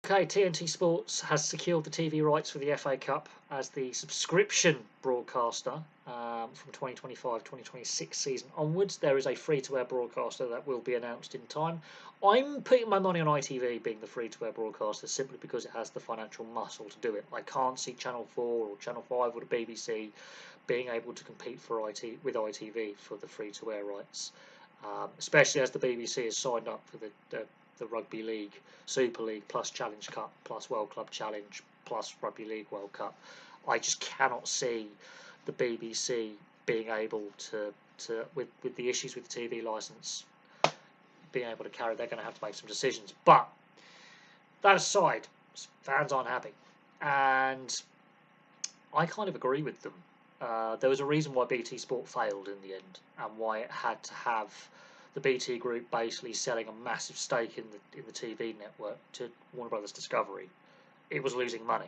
Okay, TNT Sports has secured the TV rights for the FA Cup as the subscription broadcaster from 2025-2026 season onwards. There is a free-to-air broadcaster that will be announced in time. I'm putting my money on ITV being the free-to-air broadcaster simply because it has the financial muscle to do it. I can't see Channel 4 or Channel 5 or the BBC being able to compete with ITV for the free-to-air rights, especially as the BBC has signed up for the Rugby League, Super League, plus Challenge Cup, plus World Club Challenge, plus Rugby League World Cup. I just cannot see the BBC being able to with the issues with the TV licence, being able to carry. They're going to have to make some decisions. But that aside, fans aren't happy, and I kind of agree with them. There was a reason why BT Sport failed in the end, and why it had to have the BT Group basically selling a massive stake in the TV network to Warner Brothers Discovery. It was losing money.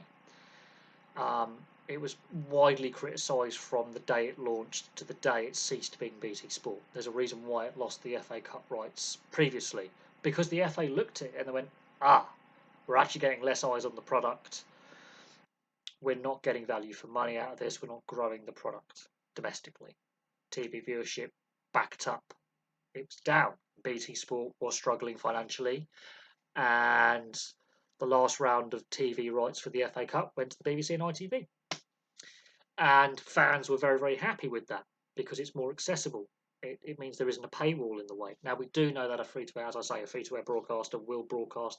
It was widely criticised from the day it launched to the day it ceased being BT Sport. There's a reason why it lost the FA Cup rights previously, because the FA looked at it and they went, we're actually getting less eyes on the product. We're not getting value for money out of this. We're not growing the product domestically. TV viewership backed up. It was down. BT Sport was struggling financially, and the last round of TV rights for the FA Cup went to the BBC and ITV. And fans were very, very happy with that because it's more accessible. It means there isn't a paywall in the way. Now, we do know that a free-to-air, as I say, a free-to-air broadcaster will broadcast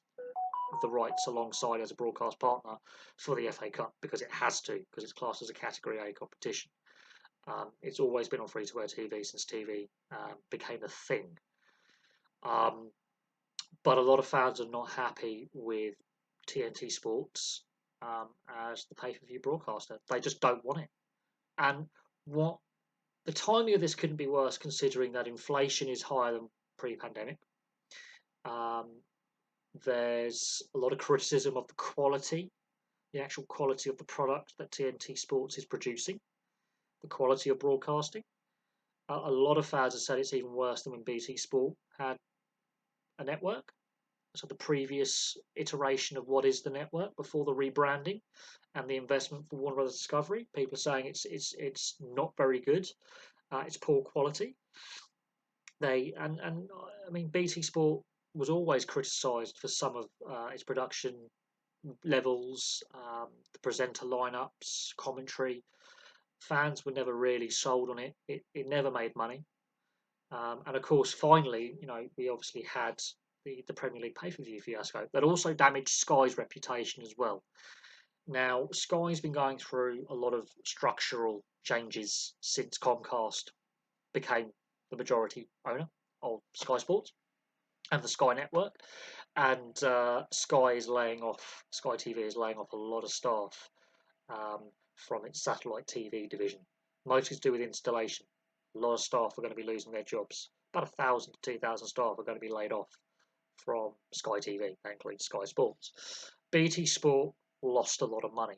the rights alongside as a broadcast partner for the FA Cup because it has to, because it's classed as a Category A competition. It's always been on free-to-air TV since TV became a thing. But a lot of fans are not happy with TNT Sports as the pay-per-view broadcaster. They just don't want it. And the timing of this couldn't be worse, considering that inflation is higher than pre-pandemic. There's a lot of criticism of the quality, the actual quality of the product that TNT Sports is producing, the quality of broadcasting. A lot of fans have said it's even worse than when BT Sport had a network. So the previous iteration of what is the network before the rebranding and the investment for Warner Brothers Discovery. People are saying it's not very good. It's poor quality. I mean, BT Sport was always criticised for some of its production levels, the presenter lineups, commentary. Fans were never really sold on it. It never made money. And of course, finally, we obviously had the Premier League pay-per-view fiasco that also damaged Sky's reputation as well. Now, Sky's been going through a lot of structural changes since Comcast became the majority owner of Sky Sports and the Sky Network, and Sky TV is laying off a lot of staff from its satellite TV division, mostly to do with installation. A lot of staff are going to be losing their jobs. About 1,000 to 2,000 staff are going to be laid off from Sky TV, that includes Sky Sports. BT Sport lost a lot of money,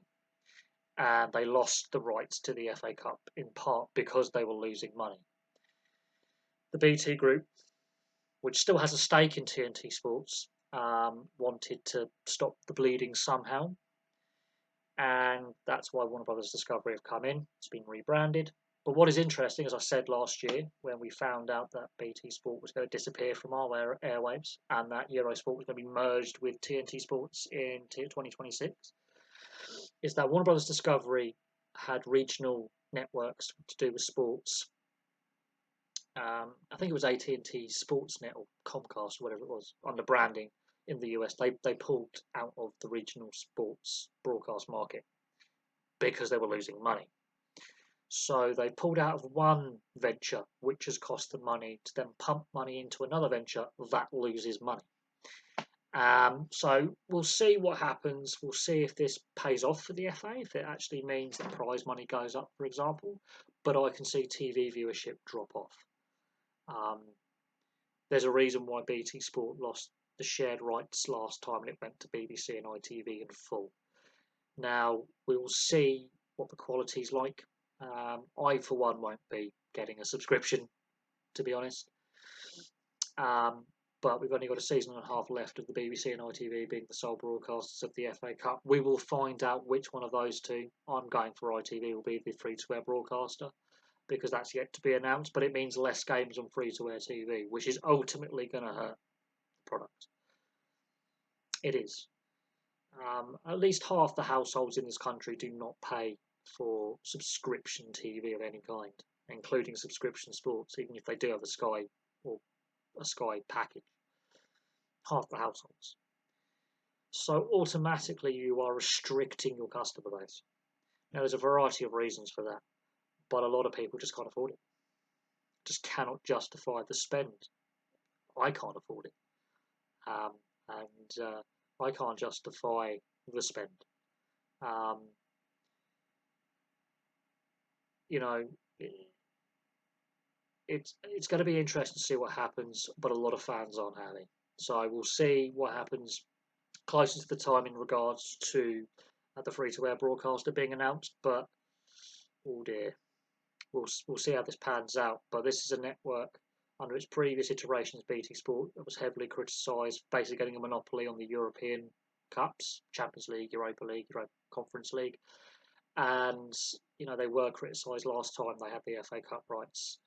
and they lost the rights to the FA Cup in part because they were losing money. The BT Group, which still has a stake in TNT Sports, wanted to stop the bleeding somehow, and that's why Warner Brothers Discovery have come in. It's been rebranded. But what is interesting, as I said last year, when we found out that BT Sport was going to disappear from our airwaves and that Eurosport was going to be merged with TNT Sports in 2026, is that Warner Brothers Discovery had regional networks to do with sports. I think it was AT&T Sportsnet or Comcast or whatever it was, under branding in the US. They pulled out of the regional sports broadcast market because they were losing money. So they pulled out of one venture, which has cost them money, to then pump money into another venture that loses money. So we'll see what happens. We'll see if this pays off for the FA, if it actually means that prize money goes up, for example. But I can see TV viewership drop off. There's a reason why BT Sport lost the shared rights last time and it went to BBC and ITV in full. Now, we will see what the quality's like. I, for one, won't be getting a subscription, to be honest. but we've only got a season and a half left of the BBC and ITV being the sole broadcasters of the FA Cup. We will find out which one of those two. I'm going for ITV will be the free-to-air broadcaster, because that's yet to be announced, but it means less games on free-to-air TV, which is ultimately going to hurt the product. It is. At least half the households in this country do not pay for subscription TV of any kind, including subscription sports, even if they do have a Sky or a Sky package. Half the households. So automatically you are restricting your customer base. Now there's a variety of reasons for that, but a lot of people just can't afford it. Just cannot justify the spend. I can't afford it, and I can't justify the spend. Um, you know, it's going to be interesting to see what happens, but a lot of fans aren't happy. So we'll see what happens closer to the time in regards to the free-to-air broadcaster being announced. But oh dear, we'll see how this pans out. But this is a network under its previous iterations, BT Sport, that was heavily criticised, basically getting a monopoly on the European Cups, Champions League, Europa League, Europa Conference League, and they were criticised last time they had the FA Cup rights.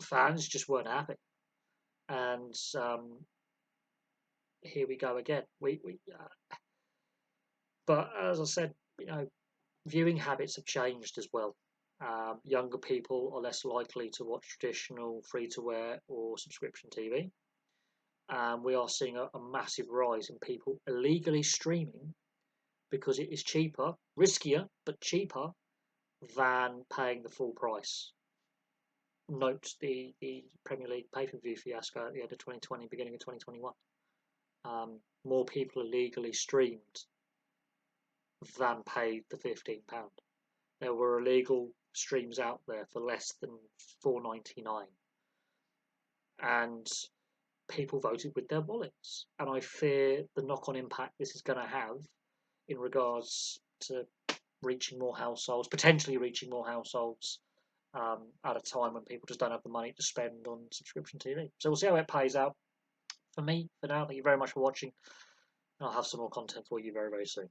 Fans just weren't happy, and here we go again. But as I said, viewing habits have changed as well. Younger people are less likely to watch traditional free-to-air or subscription TV. We are seeing a massive rise in people illegally streaming because it is cheaper, riskier, but cheaper than paying the full price. Note the Premier League pay-per-view fiasco at the end of 2020, beginning of 2021. More people illegally streamed than paid the £15. There were illegal streams out there for less than $4.99, and people voted with their wallets. And I fear the knock-on impact this is going to have in regards to reaching more households, potentially reaching more households at a time when people just don't have the money to spend on subscription TV. So we'll see how it plays out. For me, for now, thank you very much for watching, and I'll have some more content for you very, very soon.